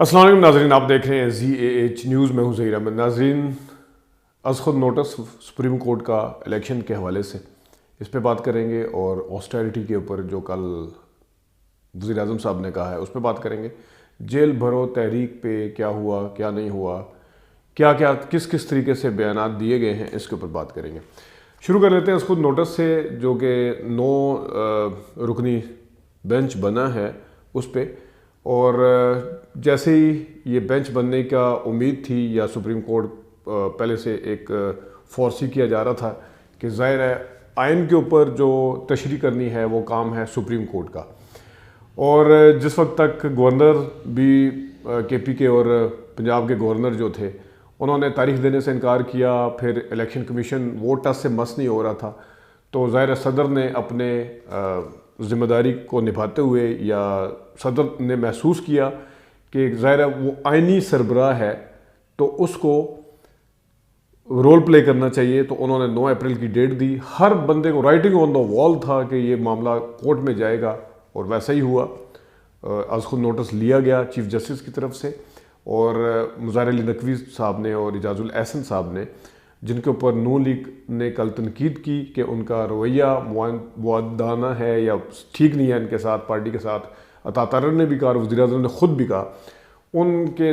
السلام علیکم ناظرین، آپ دیکھ رہے ہیں ZAH نیوز میں ہوں ظہیر احمد۔ ناظرین، از خود نوٹس سپریم کورٹ کا الیکشن کے حوالے سے اس پہ بات کریں گے، اور آسٹیرٹی کے اوپر جو کل وزیر اعظم صاحب نے کہا ہے اس پہ بات کریں گے۔ جیل بھرو تحریک پہ کیا ہوا، کیا نہیں ہوا، کیا کس طریقے سے بیانات دیے گئے ہیں، اس کے اوپر بات کریں گے۔ شروع کر لیتے ہیں اس خود نوٹس سے، جو کہ 9 رکنی بینچ بنا ہے اس پہ، اور جیسے ہی یہ بینچ بننے کا امید تھی یا سپریم کورٹ پہلے سے ایک فورسی کیا جا رہا تھا کہ ظاہر ہے آئین کے اوپر جو تشریح کرنی ہے وہ کام ہے سپریم کورٹ کا، اور جس وقت تک گورنر بھی KP کے اور پنجاب کے گورنر جو تھے انہوں نے تاریخ دینے سے انکار کیا، پھر الیکشن کمیشن وہ ٹس سے مس نہیں ہو رہا تھا، تو ظاہر صدر نے اپنے ذمہ داری کو نبھاتے ہوئے، یا صدر نے محسوس کیا کہ ظاہر وہ آئینی سربراہ ہے تو اس کو رول پلے کرنا چاہیے، تو انہوں نے 9 اپریل کی ڈیٹ دی۔ ہر بندے کو رائٹنگ آن دا وال تھا کہ یہ معاملہ کورٹ میں جائے گا، اور ویسا ہی ہوا۔ از خود نوٹس لیا گیا چیف جسٹس کی طرف سے، اور مظاہر علی نقوی صاحب نے اور اعجاز الاحسن صاحب نے، جن کے اوپر نون لیگ نے کل تنقید کی کہ ان کا رویہ معاندانہ ہے یا ٹھیک نہیں ہے ان کے ساتھ، پارٹی کے ساتھ۔ عطا طاہر نے بھی کہا اور وزیر اعظم نے خود بھی کہا، ان کے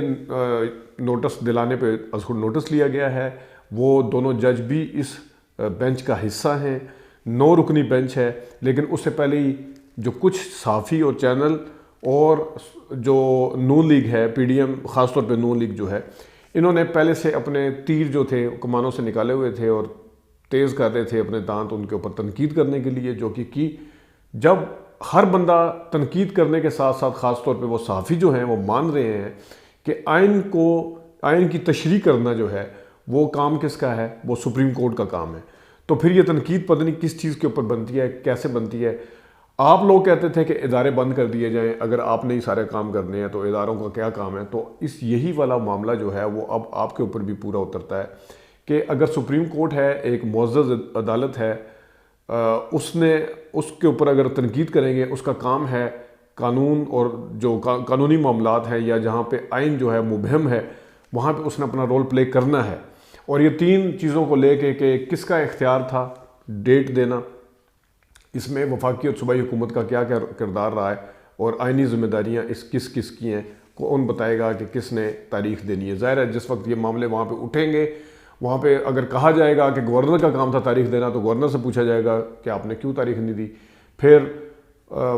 نوٹس دلانے پہ از خود نوٹس لیا گیا ہے۔ وہ دونوں جج بھی اس بینچ کا حصہ ہیں، 9 رکنی بینچ ہے، لیکن اس سے پہلے ہی جو کچھ صحافی اور چینل اور جو نون لیگ ہے، PDM، خاص طور پہ نون لیگ جو ہے، انہوں نے پہلے سے اپنے تیر جو تھے کمانوں سے نکالے ہوئے تھے اور تیز کر رہے تھے اپنے دانت ان کے اوپر تنقید کرنے کے لیے، جو کہ جب ہر بندہ تنقید کرنے کے ساتھ ساتھ، خاص طور پہ وہ صحافی جو ہیں وہ مان رہے ہیں کہ آئین کی تشریح کرنا جو ہے وہ کام کس کا ہے، وہ سپریم کورٹ کا کام ہے، تو پھر یہ تنقید پتہ نہیں کس چیز کے اوپر بنتی ہے، کیسے بنتی ہے۔ آپ لوگ کہتے تھے کہ ادارے بند کر دیے جائیں، اگر آپ نے ہی سارے کام کرنے ہیں تو اداروں کا کیا کام ہے؟ تو یہی والا معاملہ جو ہے وہ اب آپ کے اوپر بھی پورا اترتا ہے کہ اگر سپریم کورٹ ہے، ایک معزز عدالت ہے، اس کے اوپر اگر تنقید کریں گے، اس کا کام ہے قانون اور جو قانونی معاملات ہیں، یا جہاں پہ آئین جو ہے مبہم ہے وہاں پہ اس نے اپنا رول پلے کرنا ہے۔ اور یہ 3 چیزوں کو لے کے کہ کس کا اختیار تھا ڈیٹ دینا، اس میں وفاقی اور صوبائی حکومت کا کیا کردار رہا ہے، اور آئینی ذمہ داریاں کس کی ہیں، کون بتائے گا کہ کس نے تاریخ دینی ہے۔ ظاہر ہے جس وقت یہ معاملے وہاں پہ اٹھیں گے، وہاں پہ اگر کہا جائے گا کہ گورنر کا کام تھا تاریخ دینا، تو گورنر سے پوچھا جائے گا کہ آپ نے کیوں تاریخ نہیں دی، پھر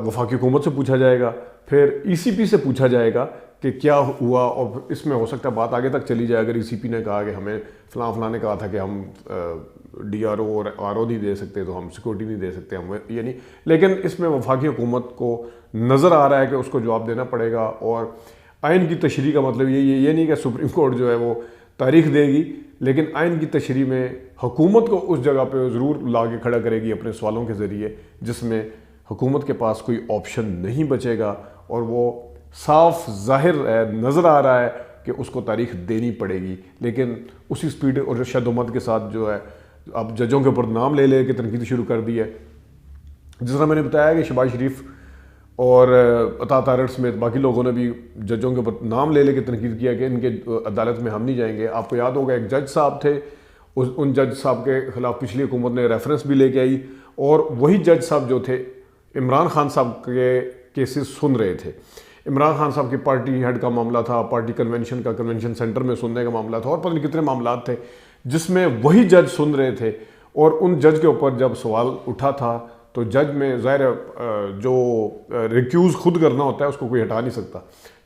وفاقی حکومت سے پوچھا جائے گا، پھر ECP سے پوچھا جائے گا کہ کیا ہوا، اور اس میں ہو سکتا ہے بات آگے تک چلی جائے۔ اگر ECP نے کہا کہ ہمیں فلاں نے کہا تھا کہ ہم DRO اور RO نہیں دے سکتے، تو ہم سیکورٹی نہیں دے سکتے، ہم یہ نہیں، لیکن اس میں وفاقی حکومت کو نظر آ رہا ہے کہ اس کو جواب دینا پڑے گا۔ اور آئین کی تشریح کا مطلب یہ نہیں کہ سپریم کورٹ جو ہے وہ تاریخ دے گی، لیکن آئین کی تشریح میں حکومت کو اس جگہ پہ ضرور لا کے کھڑا کرے گی اپنے سوالوں کے ذریعے، جس میں حکومت کے پاس کوئی آپشن نہیں بچے گا، اور وہ صاف ظاہر ہے، نظر آ رہا ہے کہ اس کو تاریخ دینی پڑے گی۔ لیکن اسی سپیڈ اور شد و مت کے ساتھ جو ہے اب ججوں کے اوپر نام لے کے تنقید شروع کر دی ہے۔ جس طرح میں نے بتایا کہ شہباز شریف اور عطا طاہر سمیت باقی لوگوں نے بھی ججوں کے اوپر نام لے کے تنقید کیا کہ ان کے عدالت میں ہم نہیں جائیں گے۔ آپ کو یاد ہوگا ایک جج صاحب تھے، ان جج صاحب کے خلاف پچھلی حکومت نے ریفرنس بھی لے کے آئی، اور وہی جج صاحب جو تھے عمران خان صاحب کے کیسز سن رہے تھے۔ عمران خان صاحب کی پارٹی ہیڈ کا معاملہ تھا، پارٹی کنونشن سینٹر میں سننے کا معاملہ تھا، اور پتہ نہیں کتنے معاملات تھے جس میں وہی جج سن رہے تھے، اور ان جج کے اوپر جب سوال اٹھا تھا تو جج میں ظاہر جو ریکیوز خود کرنا ہوتا ہے اس کو کوئی ہٹا نہیں سکتا،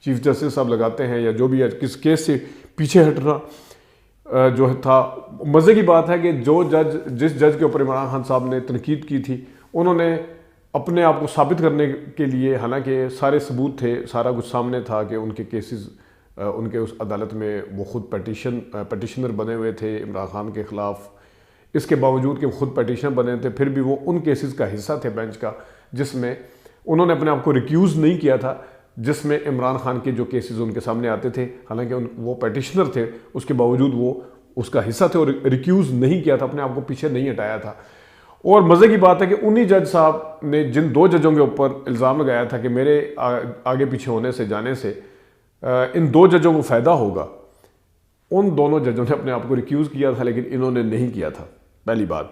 چیف جسٹس صاحب لگاتے ہیں، یا جو بھی کس کیس سے پیچھے ہٹنا جو تھا۔ مزے کی بات ہے کہ جس جج کے اوپر عمران خان صاحب نے تنقید کی تھی، انہوں نے اپنے آپ کو ثابت کرنے کے لیے، حالانکہ سارے ثبوت تھے، سارا کچھ سامنے تھا کہ ان کے کیسز ان کے اس عدالت میں وہ خود پیٹیشنر بنے ہوئے تھے عمران خان کے خلاف، اس کے باوجود کہ خود پیٹیشنر بنے تھے، پھر بھی وہ ان کیسز کا حصہ تھے بینچ کا، جس میں انہوں نے اپنے آپ کو ریکیوز نہیں کیا تھا، جس میں عمران خان کے جو کیسز ان کے سامنے آتے تھے، حالانکہ وہ پیٹیشنر تھے، اس کے باوجود وہ اس کا حصہ تھے اور ریکیوز نہیں کیا تھا، اپنے آپ کو پیچھے نہیں ہٹایا تھا۔ اور مزے کی بات ہے کہ انہی جج صاحب نے جن 2 ججوں کے اوپر الزام لگایا تھا کہ میرے آگے پیچھے ہونے سے، جانے سے ان 2 ججوں کو فائدہ ہوگا. ان دونوں ججوں نے اپنے آپ کو ریکیوز کیا تھا لیکن انہوں نے نہیں کیا تھا. پہلی بات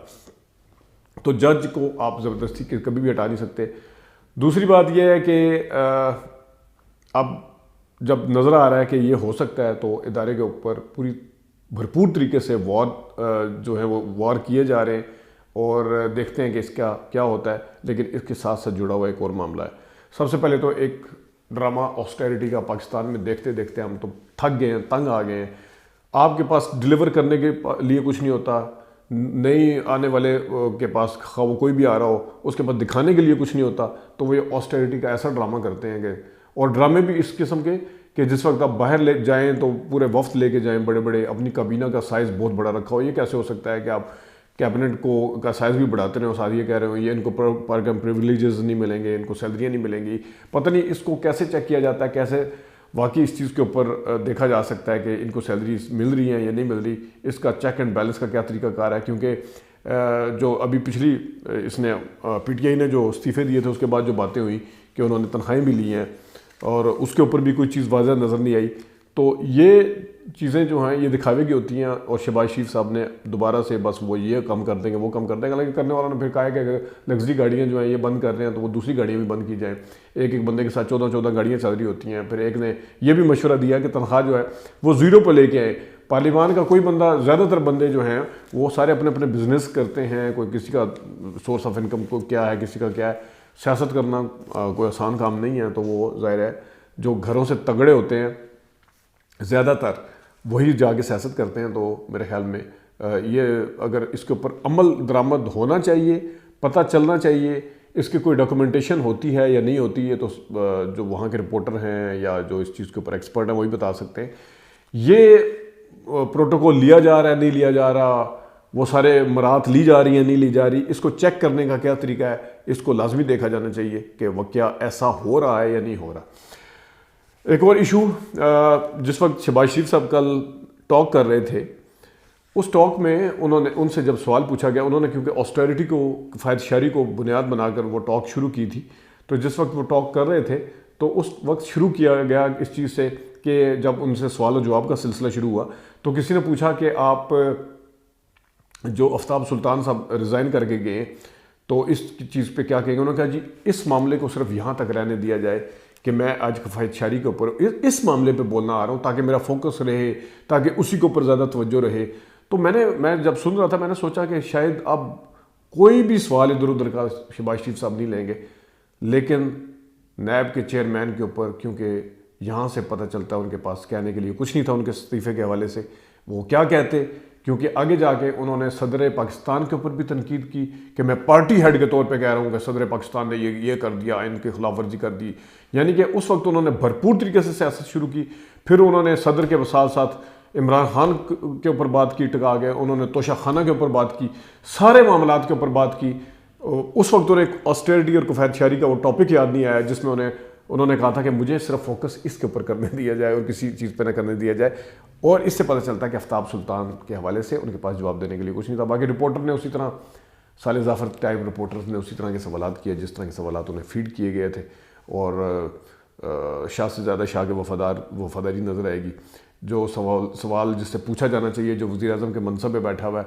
تو جج کو آپ زبردستی کے کبھی بھی ہٹا نہیں سکتے. دوسری بات یہ ہے کہ اب جب نظر آ رہا ہے کہ یہ ہو سکتا ہے تو ادارے کے اوپر پوری بھرپور طریقے سے وار جو ہے وہ وار کیے جا رہے ہیں اور دیکھتے ہیں کہ اس کا کیا ہوتا ہے. لیکن اس کے ساتھ ساتھ جڑا ہوا ایک اور معاملہ ہے. سب سے پہلے تو ایک ڈرامہ آسٹیرٹی کا پاکستان میں دیکھتے دیکھتے ہم تو تھک گئے ہیں, تنگ آ گئے ہیں. آپ کے پاس ڈیلیور کرنے کے لیے کچھ نہیں ہوتا, نہیں آنے والے کے پاس وہ کوئی بھی آ رہا ہو اس کے پاس دکھانے کے لیے کچھ نہیں ہوتا, تو وہ آسٹیرٹی کا ایسا ڈرامہ کرتے ہیں کہ, اور ڈرامے بھی اس قسم کے کہ جس وقت آپ باہر لے جائیں تو پورے وفد لے کے جائیں بڑے بڑے, اپنی کابینہ کا سائز بہت بڑا رکھا ہو. یہ کیسے ہو سکتا ہے کہ آپ کیبنٹ کو کا سائز بھی بڑھاتے رہے اور ساتھ یہ کہہ رہے ہو یہ ان کو پریویلیجز نہیں ملیں گے, ان کو سیلریاں نہیں ملیں گی. پتہ نہیں اس کو کیسے چیک کیا جاتا ہے, کیسے واقعی اس چیز کے اوپر دیکھا جا سکتا ہے کہ ان کو سیلریز مل رہی ہیں یا نہیں مل رہی. اس کا چیک اینڈ بیلنس کا کیا طریقہ کار ہے, کیونکہ جو ابھی پچھلی اس نے پی ٹی آئی نے جو استعفے دیے تھے اس کے بعد جو باتیں ہوئی کہ انہوں نے تنخواہیں بھی لی ہیں اور اس کے اوپر بھی کوئی چیز واضح نظر نہیں آئی. تو یہ چیزیں جو ہیں یہ دکھاوے کی ہوتی ہیں اور شہباز شریف صاحب نے دوبارہ سے بس وہ یہ کم کر دیں گے وہ کم کر دیں گے. لیکن کرنے والوں نے پھر کہا کہ اگر لگژری گاڑیاں جو ہیں یہ بند کر رہے ہیں تو وہ دوسری گاڑیاں بھی بند کی جائیں. ایک بندے کے ساتھ 14 گاڑیاں چل رہی ہوتی ہیں. پھر ایک نے یہ بھی مشورہ دیا کہ تنخواہ جو ہے وہ 0 پہ لے کے آئیں. پارلیمان کا کوئی بندہ, زیادہ تر بندے جو ہیں وہ سارے اپنے اپنے بزنس کرتے ہیں, کوئی کسی کا سورس آف انکم کو کیا ہے, کسی کا کیا ہے. سیاست کرنا کوئی آسان کام نہیں ہے. تو وہ ظاہر ہے جو گھروں سے تگڑے ہوتے ہیں زیادہ تر وہی جا کے سیاست کرتے ہیں. تو میرے خیال میں یہ اگر اس کے اوپر عمل درآمد ہونا چاہیے, پتہ چلنا چاہیے اس کی کوئی ڈاکومنٹیشن ہوتی ہے یا نہیں ہوتی ہے, تو جو وہاں کے رپورٹر ہیں یا جو اس چیز کے اوپر ایکسپرٹ ہیں وہی بتا سکتے ہیں. یہ پروٹوکول لیا جا رہا ہے نہیں لیا جا رہا, وہ سارے مرات لی جا رہی ہیں نہیں لی جا رہی, اس کو چیک کرنے کا کیا طریقہ ہے, اس کو لازمی دیکھا جانا چاہیے کہ وہ کیا ایسا ہو رہا ہے یا نہیں ہو رہا. ایک اور ایشو, جس وقت شہباز شریف صاحب کل ٹاک کر رہے تھے, اس ٹاک میں ان سے جب سوال پوچھا گیا, انہوں نے کیونکہ آسٹیرٹی کو کفایت شعری کو بنیاد بنا کر وہ ٹاک شروع کی تھی, تو جس وقت وہ ٹاک کر رہے تھے تو اس وقت شروع کیا گیا اس چیز سے کہ جب ان سے سوال و جواب کا سلسلہ شروع ہوا تو کسی نے پوچھا کہ آپ جو آفتاب سلطان صاحب ریزائن کر کے گئے تو اس چیز پہ کیا کہیں گے. انہوں نے کہا جی اس معاملے کو صرف یہاں تک رہنے دیا جائے کہ میں آج کفایت شعری کے اوپر اس معاملے پہ بولنا آ رہا ہوں تاکہ میرا فوکس رہے, تاکہ اسی کے اوپر زیادہ توجہ رہے. تو میں جب سن رہا تھا میں نے سوچا کہ شاید اب کوئی بھی سوال ادھر ادھر کا شہباز شریف صاحب نہیں لیں گے, لیکن نیب کے چیئرمین کے اوپر کیونکہ یہاں سے پتہ چلتا ہے ان کے پاس کہنے کے لیے کچھ نہیں تھا ان کے استعفے کے حوالے سے, وہ کیا کہتے, کیونکہ آگے جا کے انہوں نے صدر پاکستان کے اوپر بھی تنقید کی کہ میں پارٹی ہیڈ کے طور پہ کہہ رہا ہوں کہ صدر پاکستان نے یہ کر دیا, ان کی خلاف ورزی کر دی. یعنی کہ اس وقت انہوں نے بھرپور طریقے سے سیاست شروع کی. پھر انہوں نے صدر کے ساتھ ساتھ عمران خان کے اوپر بات کی, ٹکا گئے, انہوں نے توشہ خانہ کے اوپر بات کی, سارے معاملات کے اوپر بات کی. اس وقت انہیں آسٹیرٹی اور کفایت شعری کا وہ ٹاپک یاد نہیں آیا جس میں انہوں نے کہا تھا کہ مجھے صرف فوکس اس کے اوپر کرنے دیا جائے اور کسی چیز پہ نہ کرنے دیا جائے. اور اس سے پتہ چلتا ہے کہ آفتاب سلطان کے حوالے سے ان کے پاس جواب دینے کے لیے کچھ نہیں تھا. باقی رپورٹر نے اسی طرح, صالح ظفر ٹائپ رپورٹرز نے اسی طرح کے سوالات کیے جس طرح کے سوالات انہیں فیڈ کیے گئے تھے, اور شاہ سے زیادہ شاہ کے وفاداری نظر آئے گی. جو سوال جس سے پوچھا جانا چاہیے, جو وزیر اعظم کے منصب پہ بیٹھا ہوا ہے,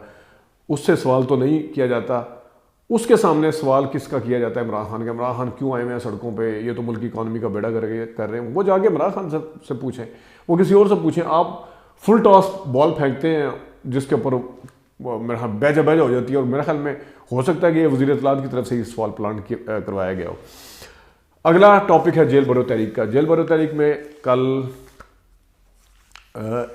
اس سے سوال تو نہیں کیا جاتا. اس کے سامنے سوال کس کا کیا جاتا ہے, عمران خان کا. عمران خان کیوں آئے ہوئے ہیں سڑکوں پہ, یہ تو ملک کی اکانومی کا بیڑا کر رہے ہیں. وہ جا کے عمران خان سے پوچھیں, وہ کسی اور سے پوچھیں. آپ فل ٹاس بال پھینکتے ہیں جس کے اوپر میرا بیجا ہو جاتی ہے, اور میرے خیال میں ہو سکتا ہے کہ یہ وزیر اطلاعات کی طرف سے یہ سوال پلانٹ کروایا گیا ہو. اگلا ٹاپک ہے جیل بھرو تحریک کا. جیل بھرو تحریک میں کل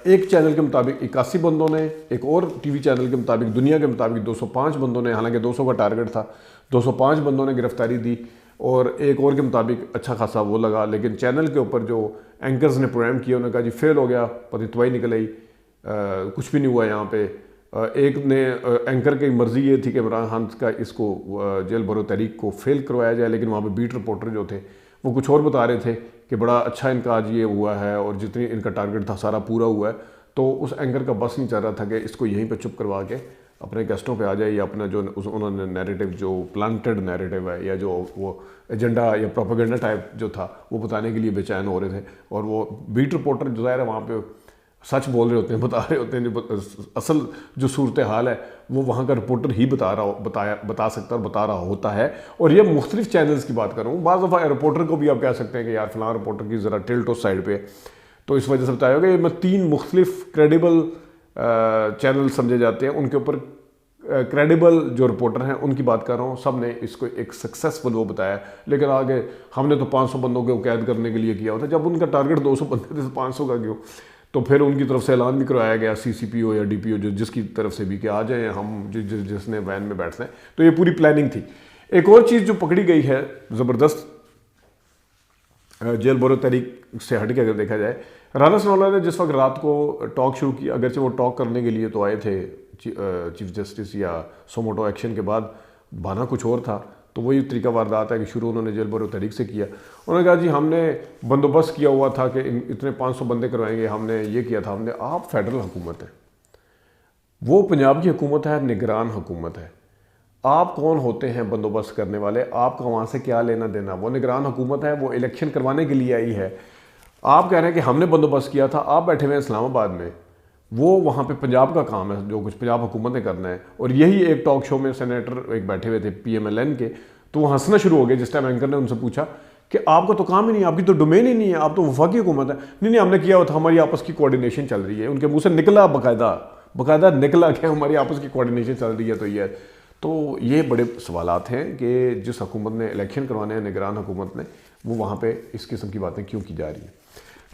ایک چینل کے مطابق 81 بندوں نے, ایک اور ٹی وی چینل کے مطابق, دنیا کے مطابق 205 بندوں نے, حالانکہ 200 کا ٹارگٹ تھا, 205 بندوں نے گرفتاری دی, اور ایک اور کے مطابق اچھا خاصا وہ لگا. لیکن چینل کے اوپر جو اینکرز نے پروگرام کیا انہوں نے کہا جی فیل ہو گیا, پتہ توائی نکل آئی, کچھ بھی نہیں ہوا یہاں پہ. ایک نے اینکر کی مرضی یہ تھی کہ عمران خان کا اس کو جیل بھرو تحریک کو فیل کروایا جائے, لیکن وہاں پہ بیٹ رپورٹر جو تھے وہ کچھ اور بتا رہے تھے کہ بڑا اچھا ان کا آج یہ ہوا ہے اور جتنی ان کا ٹارگٹ تھا سارا پورا ہوا ہے. تو اس اینکر کا بس نہیں چل رہا تھا کہ اس کو یہیں پہ چپ کروا کے اپنے گیسٹوں پہ آ جائے یا اپنا جو انہوں نے نیریٹو جو پلانٹڈ نیریٹو ہے یا جو وہ ایجنڈا یا پروپیگنڈا ٹائپ جو تھا وہ بتانے کے لیے بے چین ہو رہے تھے. اور وہ بیٹ رپورٹر جو ظاہر ہے وہاں پہ سچ بول رہے ہوتے ہیں, بتا رہے ہوتے ہیں, جو اصل جو صورتحال ہے وہ وہاں کا رپورٹر ہی بتا سکتا اور بتا رہا ہوتا ہے. اور یہ مختلف چینلز کی بات کروں, بعض دفعہ رپورٹر کو بھی آپ کہہ سکتے ہیں کہ یار فلاں رپورٹر کی ذرا ٹلٹ اس سائڈ پہ, تو اس وجہ سے بتایا ہوگا. یہ میں 3 مختلف کریڈیبل چینل سمجھے جاتے ہیں, ان کے اوپر کریڈیبل جو رپورٹر ہیں ان کی بات کر رہا ہوں. سب نے اس کو ایک سکسیسفل وہ بتایا, لیکن آگے ہم نے تو 500 بندوں کو قید کرنے کے لیے کیا ہوتا. جب ان کا ٹارگٹ 200 بندے تھے تو 500 کا کیوں؟ تو پھر ان کی طرف سے اعلان بھی کروایا گیا سی سی پی او یا ڈی پی او جس کی طرف سے بھی کہ آ جائیں ہم جس نے وین میں بیٹھتے ہیں. تو یہ پوری پلاننگ تھی. ایک اور چیز جو پکڑی گئی ہے زبردست جیل برو تحریک سے ہٹ کے اگر دیکھا جائے, رانا ثناء اللہ نے جس وقت رات کو ٹاک شروع کی, اگرچہ وہ ٹاک کرنے کے لیے تو آئے تھے چیف جسٹس یا سوموٹو ایکشن کے بعد, بہانہ کچھ اور تھا, تو وہی طریقہ واردات ہے کہ شروع انہوں نے جیل برو تحریک سے کیا. انہوں نے کہا جی ہم نے بندوبست کیا ہوا تھا کہ اتنے 500 بندے کروائیں گے, ہم نے یہ کیا تھا. ہم نے آپ فیڈرل حکومت ہے, وہ پنجاب کی حکومت ہے, نگران حکومت ہے. آپ کون ہوتے ہیں بندوبست کرنے والے؟ آپ کا وہاں سے کیا لینا دینا؟ وہ نگران حکومت ہے, وہ الیکشن کروانے کے لیے آئی ہے. آپ کہہ رہے ہیں کہ ہم نے بندوبست کیا تھا, آپ بیٹھے ہوئے ہیں اسلام آباد میں, وہ وہاں پہ پنجاب کا کام ہے, جو کچھ پنجاب حکومت نے کرنا ہے. اور یہی ایک ٹاک شو میں سینیٹر ایک بیٹھے ہوئے تھے پی ایم ایل این کے, تو وہ ہنسنا شروع ہو گئے جس ٹائم اینکر نے ان سے پوچھا کہ آپ کا تو کام ہی نہیں, آپ کی تو ڈومین ہی نہیں ہے, آپ تو وفاقی حکومت ہے. نہیں ہم نے کیا ہوا تھا, ہماری آپس کی کوارڈینیشن چل رہی ہے. ان کے منہ سے نکلا باقاعدہ نکلا کہ ہماری آپس کی کوارڈینیشن چل رہی ہے. تو یہ بڑے سوالات ہیں کہ جس حکومت نے الیکشن کروانے ہیں, نگران حکومت نے, وہ وہاں پہ اس قسم کی باتیں کیوں کی جا رہی ہیں.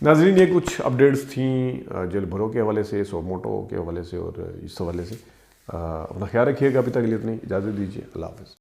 ناظرین, یہ کچھ اپڈیٹس تھیں جیل بھرو کے حوالے سے, سوموٹو کے حوالے سے اور اس حوالے سے. اپنا خیال رکھیے گا. ابھی تک کے لیے اتنی اجازت دیجیے. اللہ حافظ.